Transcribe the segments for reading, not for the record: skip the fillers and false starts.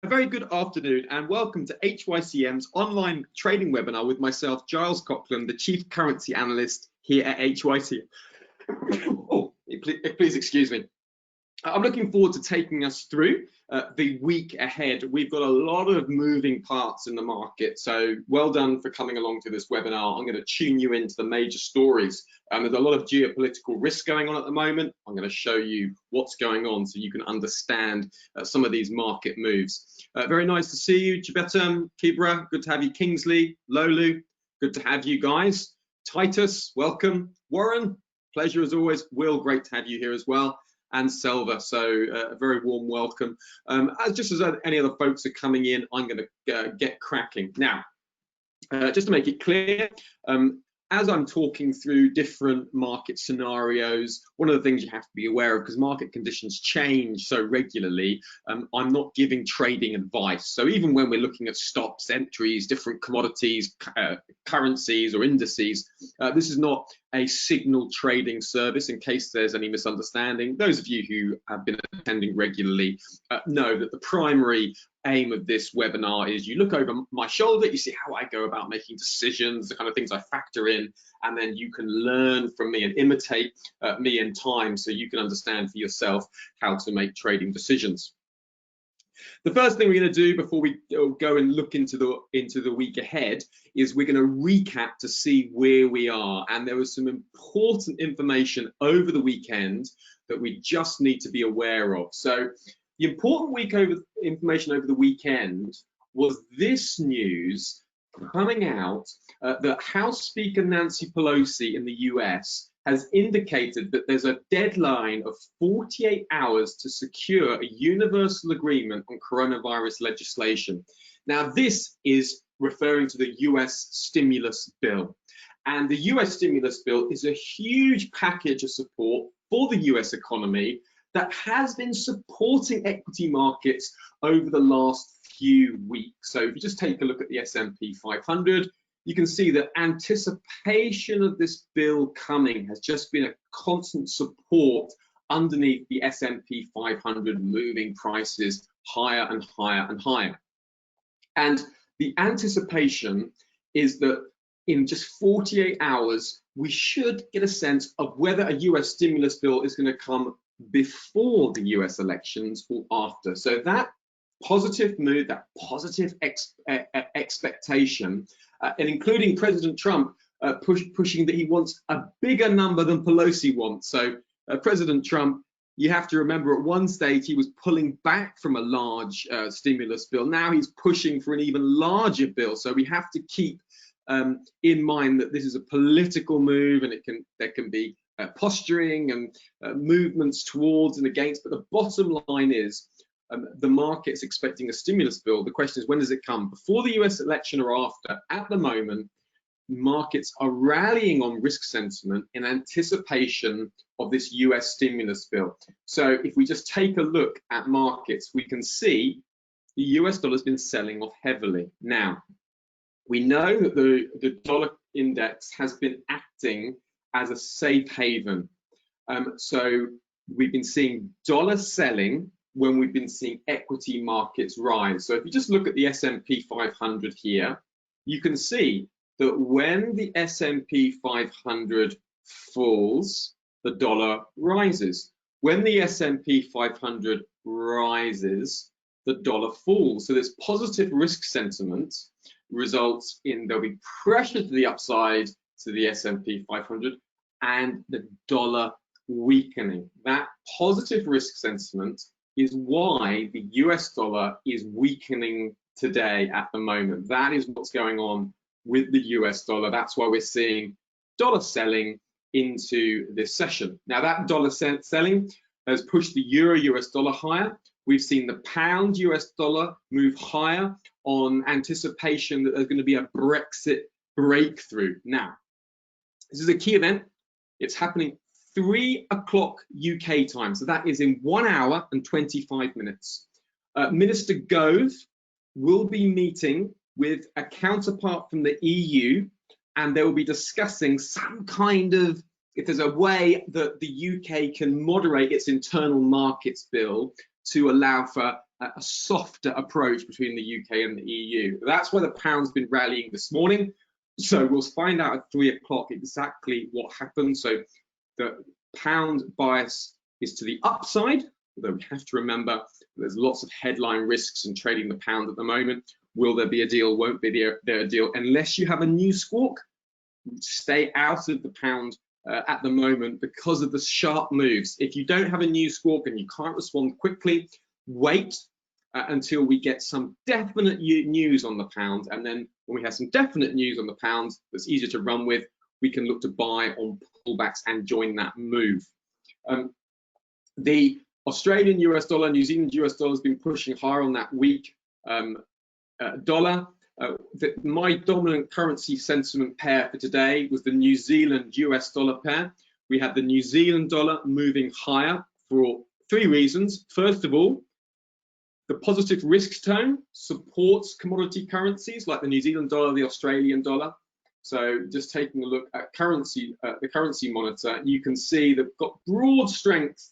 A very good afternoon and welcome to HYCM's online trading webinar with myself, Giles Coughlin, the Chief Currency Analyst here at HYCM. Oh, please excuse me. I'm looking forward to taking us through the week ahead. We've got a lot of moving parts in the market, so well done for coming along to this webinar. I'm going to tune you into the major stories. There's a lot of geopolitical risk going on at the moment. I'm going to show you what's going on so you can understand some of these market moves. Very nice to see you, Chibetum, Kibra, good to have you, Kingsley, Lolu, good to have you guys. Titus, welcome. Warren, pleasure as always. Will, great to have you here as well. And Selva, so a very warm welcome. Just as any other folks are coming in, I'm going to get cracking. Now, just to make it clear, as I'm talking through different market scenarios, one of the things you have to be aware of, because market conditions change so regularly, I'm not giving trading advice. So even when we're looking at stops, entries, different commodities, currencies or indices, this is not a signal trading service, in case there's any misunderstanding. Those of you who have been attending regularly know that the primary aim of this webinar is you look over my shoulder, you see how I go about making decisions, the kind of things I factor in, and then you can learn from me and imitate me in time so you can understand for yourself how to make trading decisions. The first thing we're going to do before we go and look into the week ahead is we're going to recap to see where we are. And there was some important information over the weekend that we just need to be aware of. So the important information over the weekend was this news coming out that House Speaker Nancy Pelosi in the US has indicated that there's a deadline of 48 hours to secure a universal agreement on coronavirus legislation. Now, this is referring to the US stimulus bill. And the US stimulus bill is a huge package of support for the US economy that has been supporting equity markets over the last few weeks. So if you just take a look at the S&P 500, you can see that anticipation of this bill coming has just been a constant support underneath the S&P 500, moving prices higher and higher and higher. And the anticipation is that in just 48 hours, we should get a sense of whether a US stimulus bill is going to come before the US elections or after. So that positive mood, that positive expectation, and including President Trump pushing that he wants a bigger number than Pelosi wants. So President Trump, you have to remember, at one stage he was pulling back from a large stimulus bill. Now he's pushing for an even larger bill. So we have to keep in mind that this is a political move, and there can be posturing and movements towards and against. But the bottom line is the market's expecting a stimulus bill. The question is, when does it come? Before the US election or after? At the moment, markets are rallying on risk sentiment in anticipation of this US stimulus bill. So if we just take a look at markets, we can see the US dollar has been selling off heavily. Now, we know that the dollar index has been acting as a safe haven. So we've been seeing dollar selling when we've been seeing equity markets rise. So if you just look at the S&P 500 here, you can see that when the S&P 500 falls, the dollar rises. When the S&P 500 rises, the dollar falls. So this positive risk sentiment results in there'll be pressure to the upside to the S&P 500 and the dollar weakening. That positive risk sentiment is why the US dollar is weakening today at the moment. That is what's going on with the US dollar. That's why we're seeing dollar selling into this session. Now, that dollar selling has pushed the euro-US dollar higher. We've seen the pound US dollar move higher on anticipation that there's going to be a Brexit breakthrough. Now, this is a key event. It's happening 3 o'clock UK time, so that is in 1 hour and 25 minutes. Minister Gove will be meeting with a counterpart from the EU, and they will be discussing some kind of if there's a way that the UK can moderate its internal markets bill to allow for a softer approach between the UK and the EU. That's why the pound's been rallying this morning. So we'll find out at 3 o'clock exactly what happens. So the pound bias is to the upside, although we have to remember there's lots of headline risks in trading the pound at the moment. Will there be a deal? Won't be there a deal? Unless you have a new squawk, stay out of the pound at the moment because of the sharp moves. If you don't have a new squawk and you can't respond quickly, wait until we get some definite news on the pound, and then when we have some definite news on the pound that's easier to run with, we can look to buy on pullbacks and join that move. The Australian US dollar, New Zealand US dollar has been pushing higher on that weak dollar. My dominant currency sentiment pair for today was the New Zealand US dollar pair. We had the New Zealand dollar moving higher for 3 reasons. First of all, the positive risk tone supports commodity currencies like the New Zealand dollar, the Australian dollar. So just taking a look at the currency monitor, you can see they've got broad strength.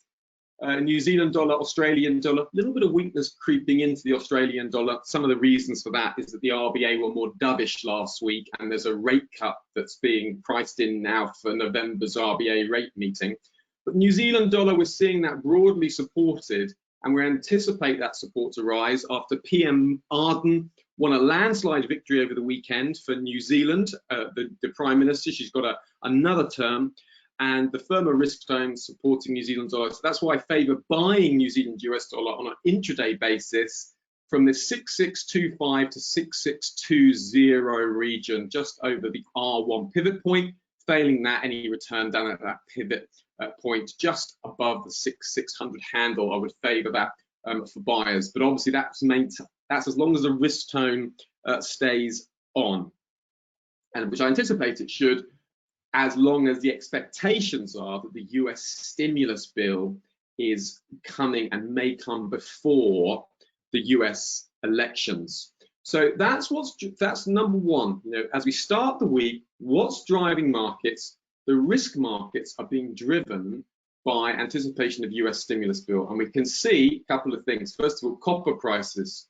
New Zealand dollar, Australian dollar, a little bit of weakness creeping into the Australian dollar. Some of the reasons for that is that the RBA were more dovish last week, and there's a rate cut that's being priced in now for November's RBA rate meeting. But New Zealand dollar, we're seeing that broadly supported, and we anticipate that support to rise after PM Ardern won a landslide victory over the weekend for New Zealand, the Prime Minister. She's got another term, and the firmer risk tone supporting New Zealand dollar. So that's why I favour buying New Zealand US dollar on an intraday basis from the 6625 to 6620 region, just over the R1 pivot point. Failing that, any return down at that pivot point just above the 6600 handle, I would favour that for buyers. But obviously that's as long as the risk tone stays on, and which I anticipate it should, as long as the expectations are that the US stimulus bill is coming and may come before the US elections. So that's number one. You know, as we start the week, what's driving markets? The risk markets are being driven by anticipation of US stimulus bill, and we can see a couple of things. First of all, copper prices.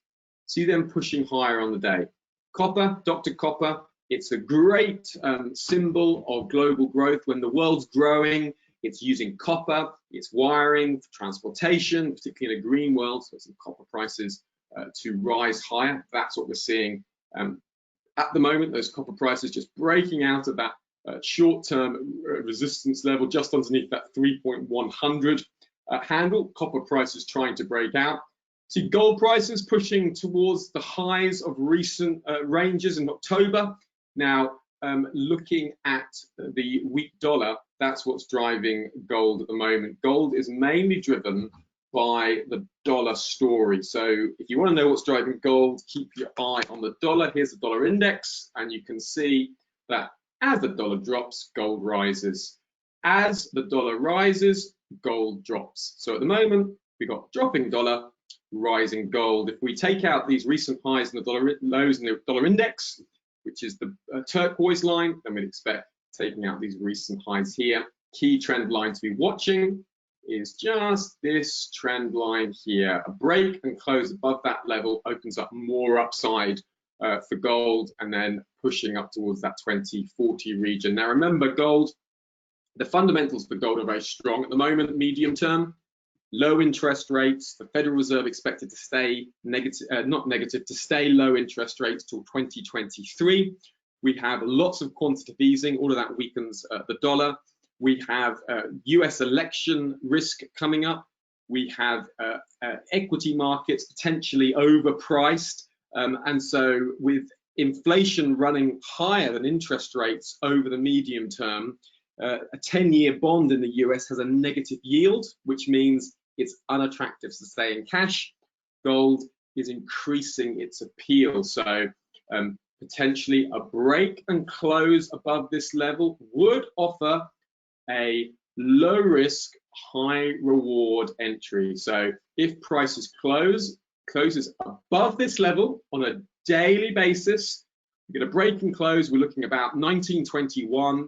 See them pushing higher on the day. Copper, Dr. Copper, it's a great symbol of global growth. When the world's growing, it's using copper, it's wiring for transportation, particularly in a green world, so some copper prices to rise higher. That's what we're seeing at the moment. Those copper prices just breaking out of that short-term resistance level just underneath that 3.100 handle. Copper prices trying to break out. See gold prices pushing towards the highs of recent ranges in October. Now, looking at the weak dollar, that's what's driving gold at the moment. Gold is mainly driven by the dollar story. So if you want to know what's driving gold, keep your eye on the dollar. Here's the dollar index, and you can see that as the dollar drops, gold rises. As the dollar rises, gold drops. So at the moment, we've got dropping dollar, rising gold. If we take out these recent highs in the dollar lows in the dollar index, which is the turquoise line, then we'd expect taking out these recent highs here. Key trend line to be watching is just this trend line here. A break and close above that level opens up more upside for gold, and then pushing up towards that 2040 region. Now remember, gold, the fundamentals for gold are very strong at the moment, medium term. Low interest rates, the Federal Reserve expected to stay to stay low interest rates till 2023. We have lots of quantitative easing, all of that weakens the dollar. We have US election risk coming up. We have equity markets potentially overpriced. And so with inflation running higher than interest rates over the medium term, a 10-year bond in the US has a negative yield, which means it's unattractive to stay in cash. Gold is increasing its appeal. So potentially a break and close above this level would offer a low risk, high reward entry. So if prices closes above this level on a daily basis, we get a break and close, we're looking about 1921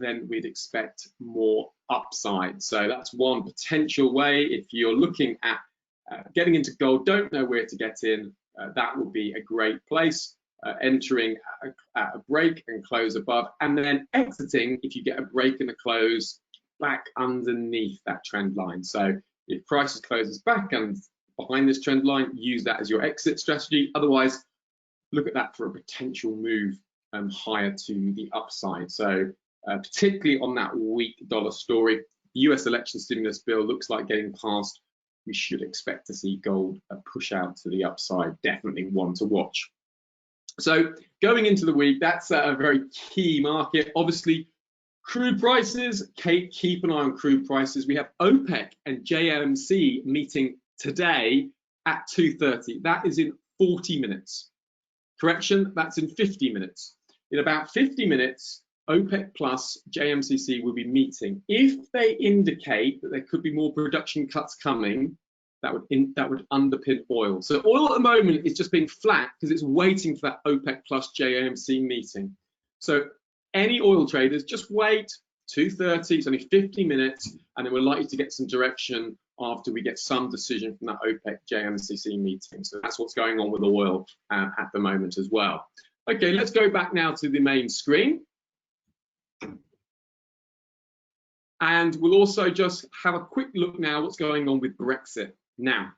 then we'd expect more upside. So that's one potential way. If you're looking at getting into gold, don't know where to get in, that would be a great place. Entering at a break and close above, and then exiting if you get a break and a close back underneath that trend line. So if prices closes back and behind this trend line, use that as your exit strategy. Otherwise, look at that for a potential move higher to the upside. So particularly on that weak dollar story, the US election stimulus bill looks like getting passed. We should expect to see gold push out to the upside. Definitely one to watch. So going into the week, that's a very key market. Obviously, crude prices, keep an eye on crude prices. We have OPEC and JMC meeting today at 2:30. That is in 40 minutes. Correction, that's in 50 minutes. In about 50 minutes, OPEC plus JMCC will be meeting. If they indicate that there could be more production cuts coming, that would underpin oil. So oil at the moment is just being flat because it's waiting for that OPEC plus JMC meeting. So any oil traders, just wait. 2:30, it's only 50 minutes, and then we're likely to get some direction after we get some decision from that OPEC JMCC meeting. So that's what's going on with oil at the moment as well. Okay, let's go back now to the main screen. And we'll also just have a quick look now what's going on with Brexit. Now,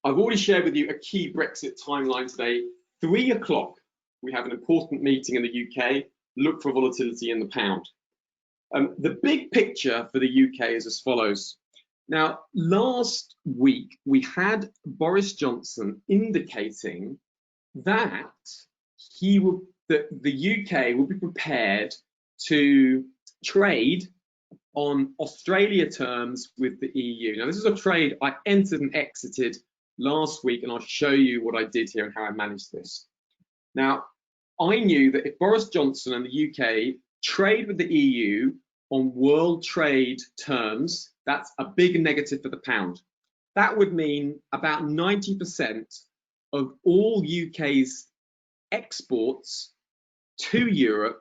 I've already shared with you a key Brexit timeline today. 3 o'clock, we have an important meeting in the UK. Look for volatility in the pound. The big picture for the UK is as follows. Now, last week, we had Boris Johnson indicating that the UK would be prepared to trade on Australia terms with the EU. Now, this is a trade I entered and exited last week, and I'll show you what I did here and how I managed this. Now, I knew that if Boris Johnson and the UK trade with the EU on world trade terms, that's a big negative for the pound. That would mean about 90% of all UK's exports to Europe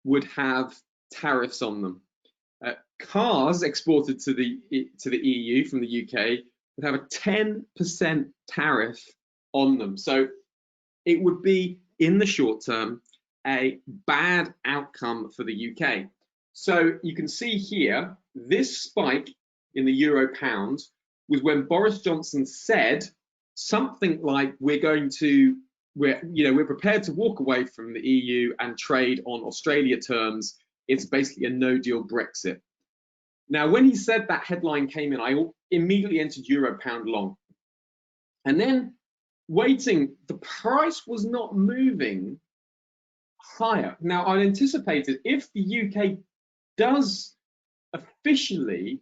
would have tariffs on them. Cars exported to the EU from the UK would have a 10% tariff on them. So it would be, in the short term, a bad outcome for the UK. So you can see here, this spike in the euro pound was when Boris Johnson said something like, we're prepared to walk away from the EU and trade on Australia terms. It's basically a no-deal Brexit. Now, when he said that headline came in, I immediately entered euro pound long. And then waiting, the price was not moving higher. Now, I anticipated if the UK does officially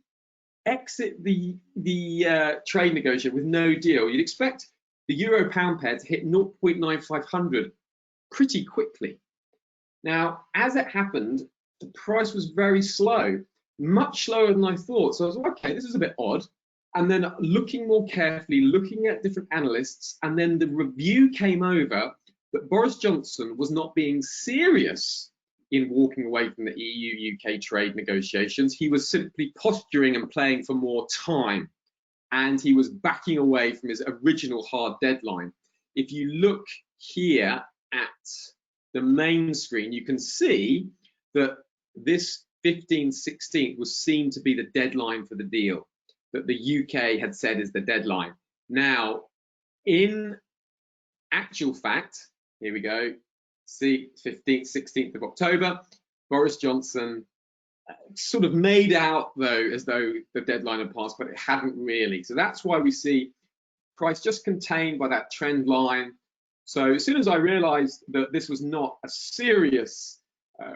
exit the trade negotiation with no deal, you'd expect the euro pound pair to hit 0.9500 pretty quickly. Now, as it happened, the price was very slow, much slower than I thought. So I was like, okay, this is a bit odd. And then looking more carefully, looking at different analysts, and then the review came over that Boris Johnson was not being serious in walking away from the EU-UK trade negotiations. He was simply posturing and playing for more time, and he was backing away from his original hard deadline. If you look here at the main screen, you can see that this 15/16 was seen to be the deadline for the deal, that the UK had said is the deadline. Now, in actual fact, here we go, see 15th, 16th of October, Boris Johnson sort of made out though as though the deadline had passed, but it hadn't really. So that's why we see price just contained by that trend line. So as soon as I realized that this was not a serious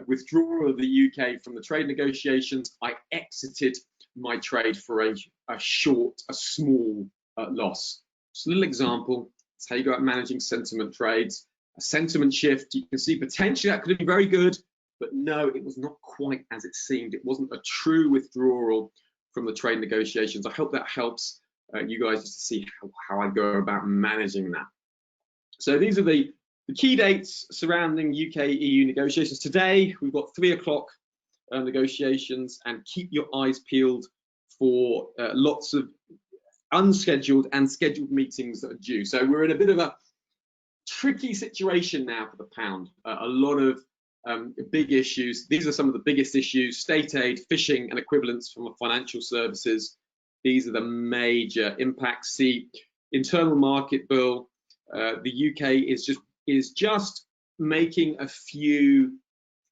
withdrawal of the UK from the trade negotiations, I exited my trade for a small loss. Just a little example. That's how you go about managing sentiment trades. A sentiment shift, you can see potentially that could have been very good, but no, it was not quite as it seemed. It wasn't a true withdrawal from the trade negotiations. I hope that helps you guys just to see how I go about managing that. So these are the key dates surrounding UK-EU negotiations. Today, we've got 3 o'clock negotiations, and keep your eyes peeled for lots of unscheduled and scheduled meetings that are due. So we're in a bit of a tricky situation now for the pound. A lot of big issues. These are some of the biggest issues: state aid, fishing, and equivalents from financial services. These are the major impacts. The internal market bill. The UK is just making a few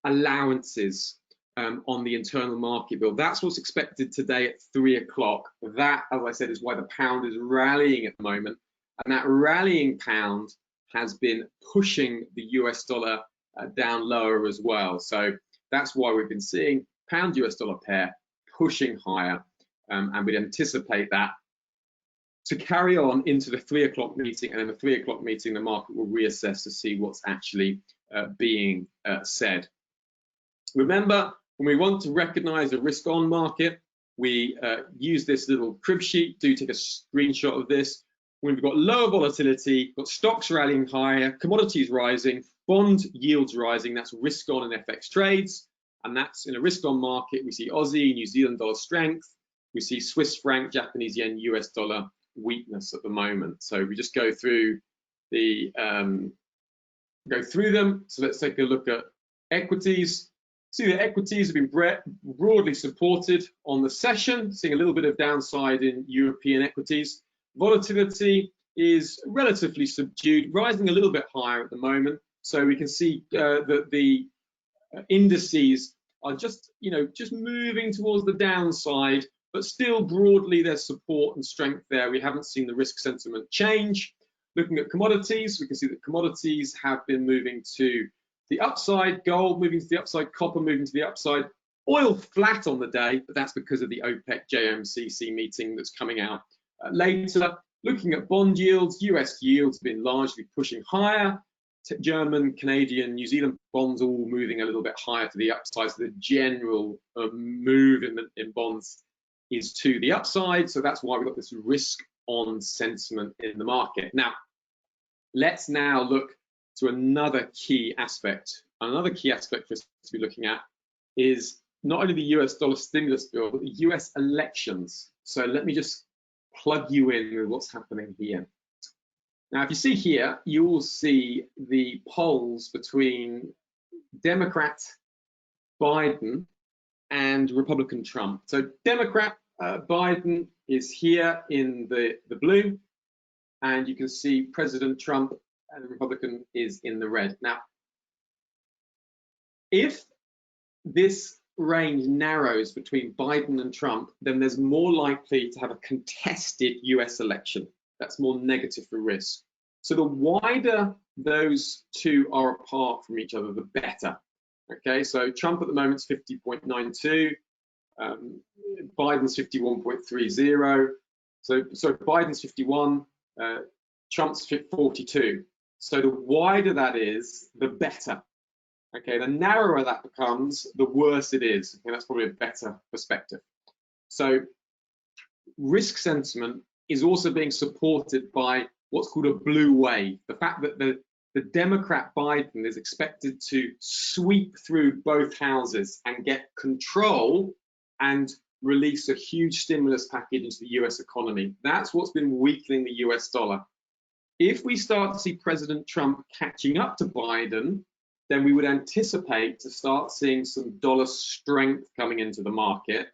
allowances on the internal market bill. That's what's expected today at 3 o'clock. That, as I said, is why the pound is rallying at the moment. And that rallying pound has been pushing the US dollar down lower as well. So that's why we've been seeing pound US dollar pair pushing higher. And we'd anticipate that to carry on into the 3 o'clock meeting. And in the 3 o'clock meeting, the market will reassess to see what's actually being said. Remember, when we want to recognize a risk on market, we use this little crib sheet. Do take a screenshot of this. When we've got lower volatility, got stocks rallying higher, commodities rising, bond yields rising, that's risk on in FX trades. And that's in a risk on market. We see Aussie, New Zealand dollar strength. We see Swiss franc, Japanese yen, US dollar weakness at the moment. So we just go through them. So let's take a look at equities. See the equities have been broadly supported on the session, seeing a little bit of downside in European equities. Volatility is relatively subdued, rising a little bit higher at the moment. So we can see that the indices are just moving towards the downside, but still broadly there's support and strength there. We haven't seen the risk sentiment change. Looking at commodities, we can see that commodities have been moving to the upside, gold moving to the upside, copper moving to the upside, oil flat on the day, but that's because of the OPEC JMCC meeting that's coming out later. Looking at bond yields, US yields have been largely pushing higher. German, Canadian, New Zealand bonds all moving a little bit higher to the upside. So the general move in bonds is to the upside. So that's why we've got this risk on sentiment in the market. Now, let's now look to another key aspect. Another key aspect for us to be looking at is not only the US dollar stimulus bill, but the US elections. So let me just plug you in with what's happening here. Now, if you see here, you will see the polls between Democrat Biden and Republican Trump. So Democrat Biden is here in the blue, and you can see President Trump and the Republican is in the red. Now, if this range narrows between Biden and Trump, then there's more likely to have a contested US election. That's more negative for risk. So the wider those two are apart from each other, the better. Okay, so Trump at the moment is 50.92, Biden's 51.30. So Biden's 51, Trump's 42. So the wider that is, the better. Okay, the narrower that becomes, the worse it is. Okay, that's probably a better perspective. So risk sentiment is also being supported by what's called a blue wave. The fact that the Democrat Biden is expected to sweep through both houses and get control and release a huge stimulus package into the US economy. That's what's been weakening the US dollar. If we start to see President Trump catching up to Biden, then we would anticipate to start seeing some dollar strength coming into the market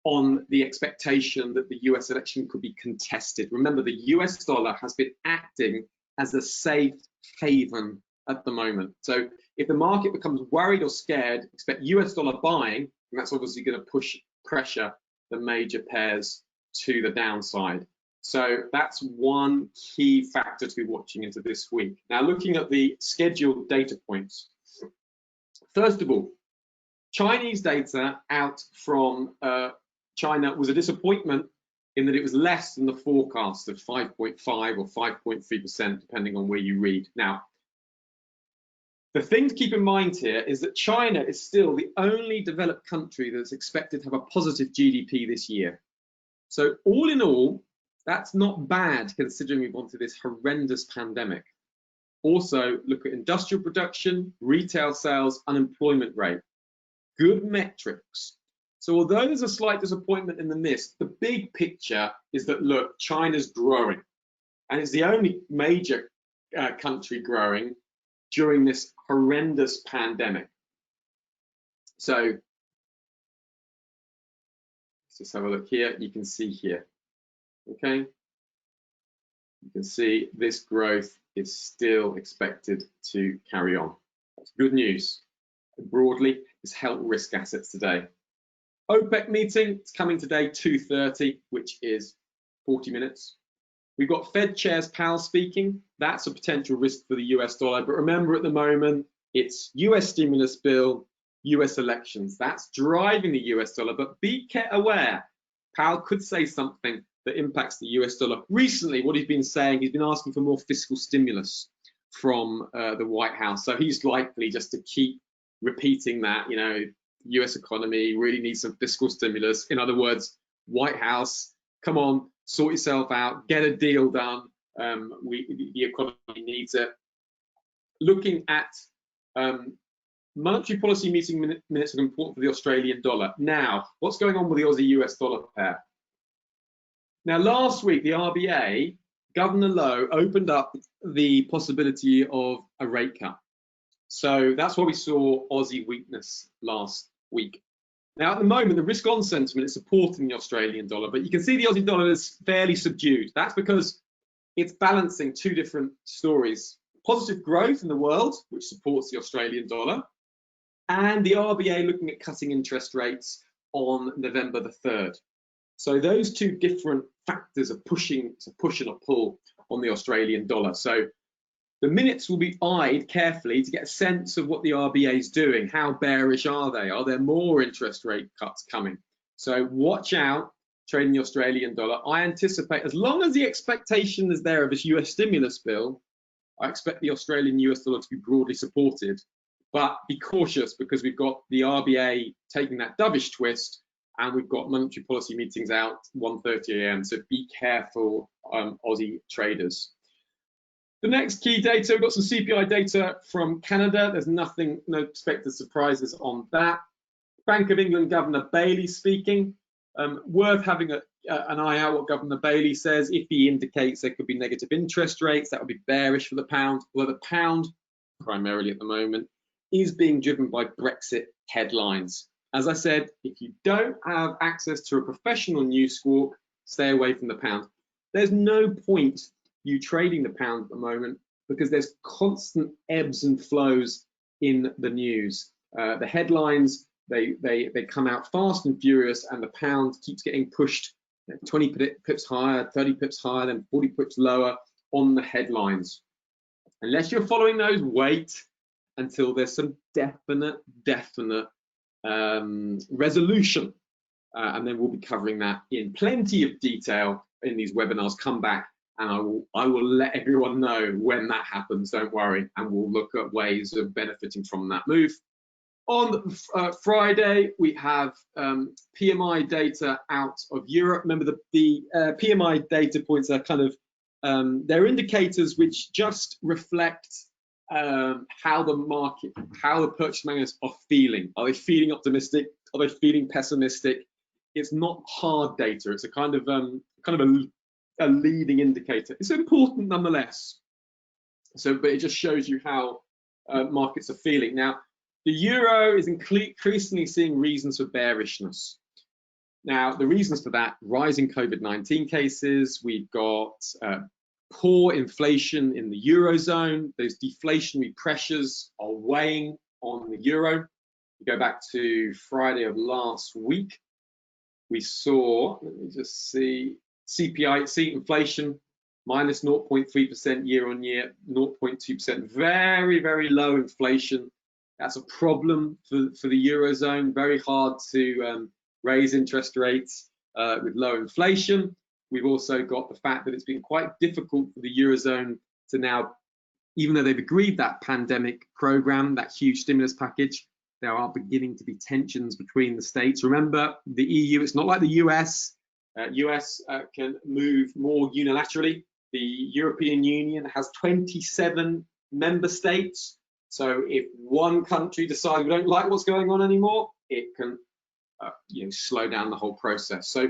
on the expectation that the US election could be contested. Remember, the US dollar has been acting as a safe haven at the moment. So if the market becomes worried or scared, expect US dollar buying, and that's obviously going to push pressure the major pairs to the downside. So that's one key factor to be watching into this week. Now, looking at the scheduled data points. First of all, Chinese data out from China was a disappointment in that it was less than the forecast of 5.5 or 5.3%, depending on where you read. Now, the thing to keep in mind here is that China is still the only developed country that's expected to have a positive GDP this year. So all in all, that's not bad considering we've gone through this horrendous pandemic. Also, look at industrial production, retail sales, unemployment rate. good metrics. So although there's a slight disappointment in the miss, the big picture is that, look, China's growing, and it's the only major country growing during this horrendous pandemic. So let's just have a look here. You can see here, okay? You can see this growth is still expected to carry on. That's good news. Broadly, it's helped risk assets today. OPEC meeting, it's coming today, 2:30, which is 40 minutes. We've got Fed Chairs Powell speaking. That's a potential risk for the US dollar. But remember, at the moment, it's US stimulus bill, US elections. That's driving the US dollar. But be aware, Powell could say something that impacts the US dollar. Recently, what he's been saying, he's been asking for more fiscal stimulus from the White House. So he's likely just to keep repeating that, you know, US economy really needs some fiscal stimulus. In other words, White House, come on, sort yourself out, get a deal done. The economy needs it. Looking at monetary policy meeting minutes are important for the Australian dollar. Now, what's going on with the Aussie US dollar pair? Now, last week, the RBA, Governor Lowe, opened up the possibility of a rate cut. So that's why we saw Aussie weakness last week. Now, at the moment, the risk-on sentiment is supporting the Australian dollar, but you can see the Aussie dollar is fairly subdued. That's because it's balancing two different stories. Positive growth in the world, which supports the Australian dollar, and the RBA looking at cutting interest rates on November the 3rd. So those two different factors are pushing, it's a push and a pull on the Australian dollar. So the minutes will be eyed carefully to get a sense of what the RBA is doing. How bearish are they? Are there more interest rate cuts coming? So watch out, trading the Australian dollar. I anticipate, as long as the expectation is there of this US stimulus bill, I expect the Australian US dollar to be broadly supported. But be cautious, because we've got the RBA taking that dovish twist, and we've got monetary policy meetings out 1:30 a.m. So be careful, Aussie traders. The next key data, we've got some CPI data from Canada. There's nothing, no expected surprises on that. Bank of England Governor Bailey speaking. Worth having an eye out what Governor Bailey says. If he indicates there could be negative interest rates, that would be bearish for the pound. Although the pound, primarily at the moment, is being driven by Brexit headlines. As I said, if you don't have access to a professional news squawk, stay away from the pound. There's no point you trading the pound at the moment, because there's constant ebbs and flows in the news. The headlines, they come out fast and furious, and the pound keeps getting pushed 20 pips higher, 30 pips higher, then 40 pips lower on the headlines. Unless you're following those, wait until there's some definite resolution, and then we'll be covering that in plenty of detail in these webinars. Come back, and I will let everyone know when that happens, don't worry, and we'll look at ways of benefiting from that move. On Friday, we have PMI data out of Europe. Remember, the PMI data points are kind of, they're indicators which just reflect how the market, how the purchase managers are feeling. Are they feeling optimistic? Are they feeling pessimistic? It's not hard data. It's a kind of a leading indicator. It's important nonetheless. So, but it just shows you how markets are feeling. Now, the euro is increasingly seeing reasons for bearishness. Now, the reasons for that: rising COVID-19 cases. We've got poor inflation in the eurozone. Those deflationary pressures are weighing on the euro. We go back to Friday of last week. We saw, let me just see, CPI inflation minus 0.3% year on year, 0.2%. Very, very low inflation. That's a problem for the eurozone. Very hard to raise interest rates with low inflation. We've also got the fact that it's been quite difficult for the eurozone to now, even though they've agreed that pandemic program, that huge stimulus package, there are beginning to be tensions between the states. Remember, the EU, it's not like the US. US can move more unilaterally. The European Union has 27 member states. So if one country decides we don't like what's going on anymore, it can slow down the whole process. So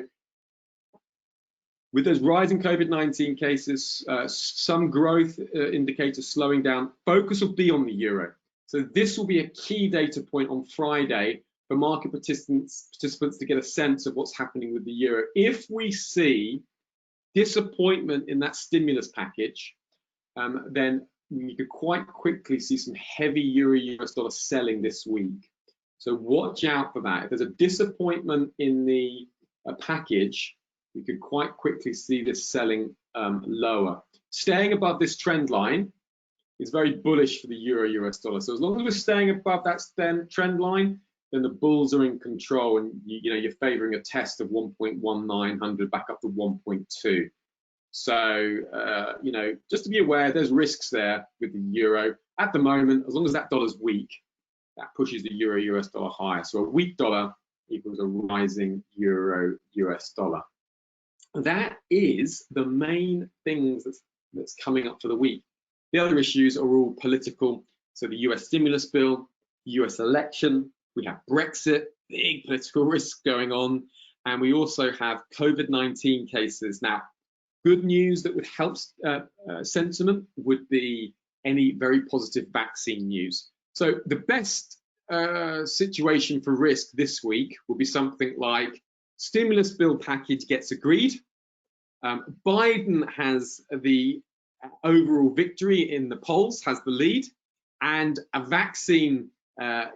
with those rising COVID-19 cases, some growth indicators slowing down, focus will be on the euro. So this will be a key data point on Friday for market participants to get a sense of what's happening with the euro. If we see disappointment in that stimulus package, then you could quite quickly see some heavy euro-US dollar selling this week. So watch out for that. If there's a disappointment in the package, we could quite quickly see this selling lower. Staying above this trend line is very bullish for the euro-US dollar. So as long as we're staying above that trend line, then the bulls are in control, and you're favoring a test of 1.1900 back up to 1.2. So just to be aware, there's risks there with the euro at the moment. As long as that dollar's weak, that pushes the euro-US dollar higher. So a weak dollar equals a rising euro-US dollar. That is the main things that's coming up for the week. The other issues are all political. So the US stimulus bill, US election, we have Brexit, big political risk going on, and we also have COVID-19 cases. Now, good news that would help sentiment would be any very positive vaccine news. So the best situation for risk this week will be something like stimulus bill package gets agreed. Biden has the overall victory in the polls, has the lead, and a vaccine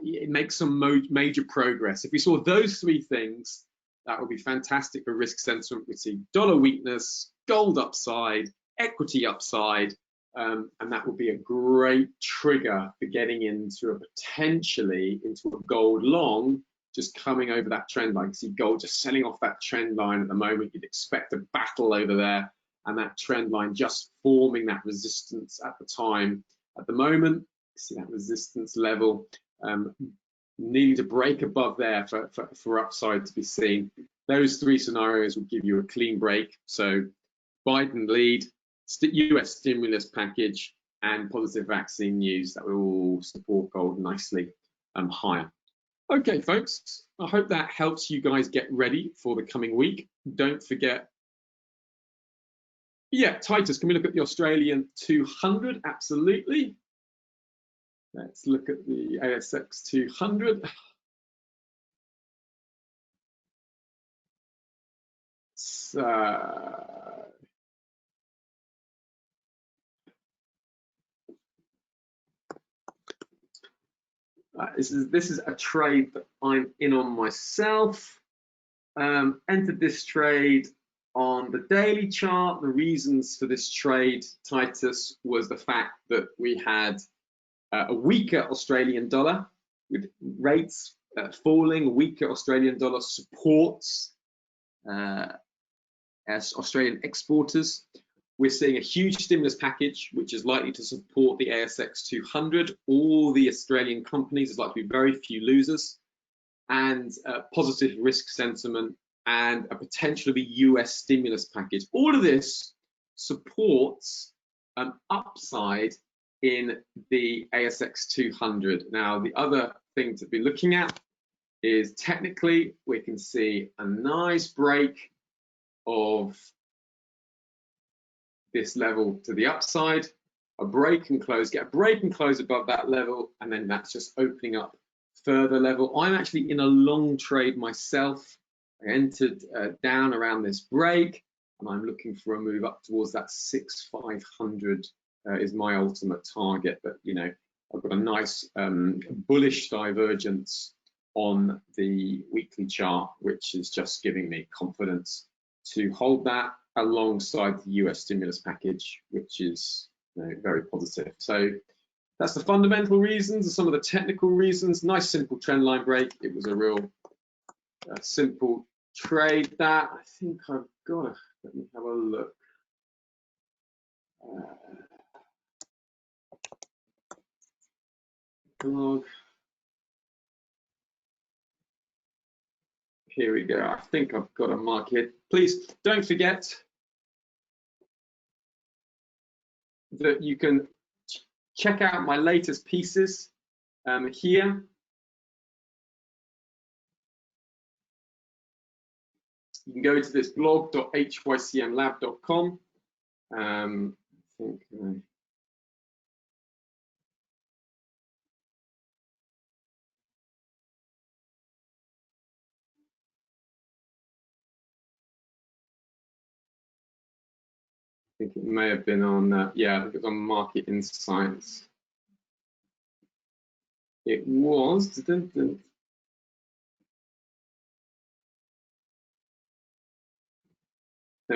it makes some major progress. If we saw those three things, that would be fantastic for risk sentiment. We'd see dollar weakness, gold upside, equity upside, and that would be a great trigger for getting into potentially into a gold long, just coming over that trend line. You see gold just selling off that trend line at the moment. You'd expect a battle over there, and that trend line just forming that resistance at the time. At the moment, you see that resistance level needing to break above there for upside to be seen. Those three scenarios will give you a clean break. So Biden lead, US stimulus package, and positive vaccine news that will all support gold nicely higher. Okay, folks, I hope that helps you guys get ready for the coming week. Don't forget, Titus, can we look at the Australian 200? Absolutely. Let's look at the ASX 200. So, this is a trade that I'm in on myself. Entered this trade on the daily chart. The reasons for this trade, Titus, was the fact that we had a weaker Australian dollar with rates falling. Weaker Australian dollar supports as Australian exporters. We're seeing a huge stimulus package, which is likely to support the ASX 200. All the Australian companies, there's likely to be very few losers, and positive risk sentiment and a potential of a US stimulus package. All of this supports an upside in the ASX 200. Now, the other thing to be looking at is technically we can see a nice break of this level to the upside, a break and close, get a break and close above that level, and then that's just opening up further level. I'm actually in a long trade myself. I entered down around this break, and I'm looking for a move up towards that 6,500 is my ultimate target. But I've got a nice bullish divergence on the weekly chart, which is just giving me confidence to hold that alongside the US stimulus package, which is very positive. So that's the fundamental reasons, some of the technical reasons. Nice simple trend line break. It was a real simple trade. That I think I've got. Let me have a look. Log. Here we go. I think I've got a mark here. Please don't forget that you can check out my latest pieces here. you can go to this blog.hycmlab.com. I think it may have been on, yeah, I think it was on Market Insights. It was, let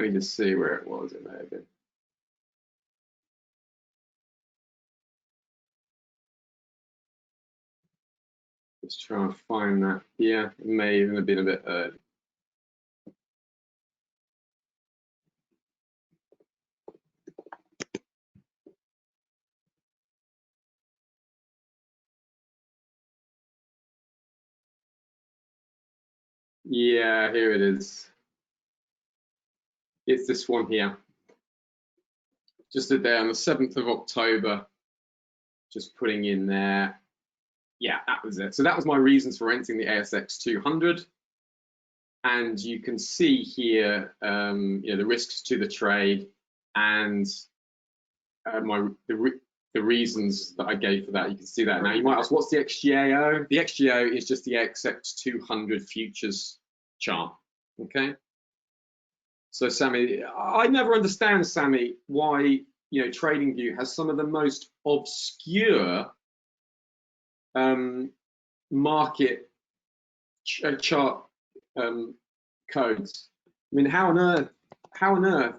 me just see where it was. It may have been. Just try and find that. Yeah, it may even have been a bit early. Yeah, here it is. It's this one here. Just there on the 7th of October. Just putting in there. Yeah, that was it. So that was my reasons for entering the ASX 200. And you can see here, the risks to the trade and the reasons that I gave for that. You can see that now. You might ask, what's the XGAO? The XGAO is just the ASX 200 futures chart. Okay. So Sammy, I never understand, Sammy, why TradingView has some of the most obscure market chart codes. I mean, how on earth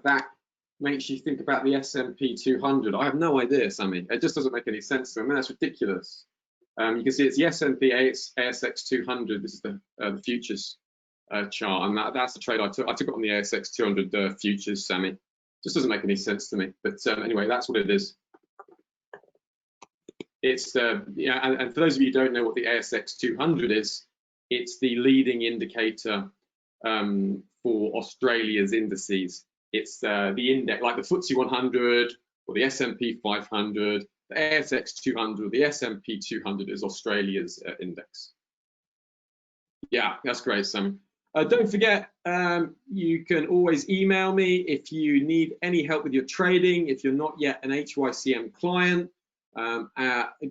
that makes you think about the S&P 200? I have no idea, Sammy. It just doesn't make any sense to me. I mean, that's ridiculous. You can see it's the S&P ASX 200. This is the futures chart, and that's the trade I took. I took it on the ASX 200 futures, Sammy. Just doesn't make any sense to me. But anyway, that's what it is. It's and for those of you who don't know what the ASX 200 is, it's the leading indicator for Australia's indices. It's the index, like the FTSE 100 or the S&P 500. The ASX 200, the S&P 200 is Australia's index. Yeah, that's great, Sam. Don't forget, you can always email me if you need any help with your trading. If you're not yet an HYCM client,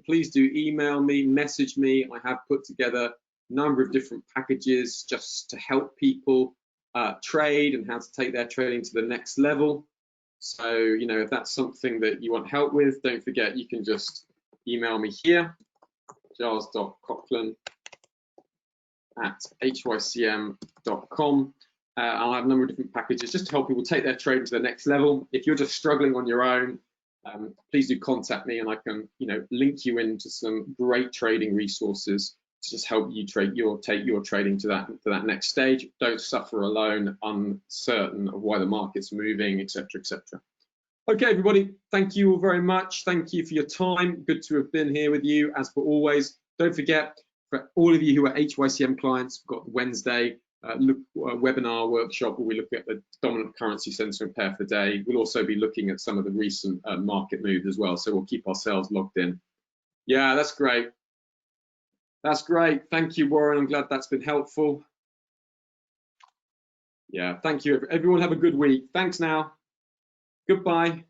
please do email me, message me. I have put together a number of different packages just to help people trade and how to take their trading to the next level. So, if that's something that you want help with, don't forget, you can just email me here, giles.coughlin@hycm.com. I'll have a number of different packages just to help people take their trading to the next level. If you're just struggling on your own, please do contact me, and I can, link you into some great trading resources to just help you take your trading to that next stage. Don't suffer alone, uncertain of why the market's moving, etc., etc. Okay, everybody, thank you all very much. Thank you for your time. Good to have been here with you, as per always. Don't forget, for all of you who are HYCM clients, we've got Wednesday webinar workshop where we look at the dominant currency sentiment pair for the day. We'll also be looking at some of the recent market moves as well, so we'll keep ourselves logged in. Yeah, that's great. That's great. Thank you, Warren. I'm glad that's been helpful. Yeah, thank you. Everyone have a good week. Thanks now. Goodbye.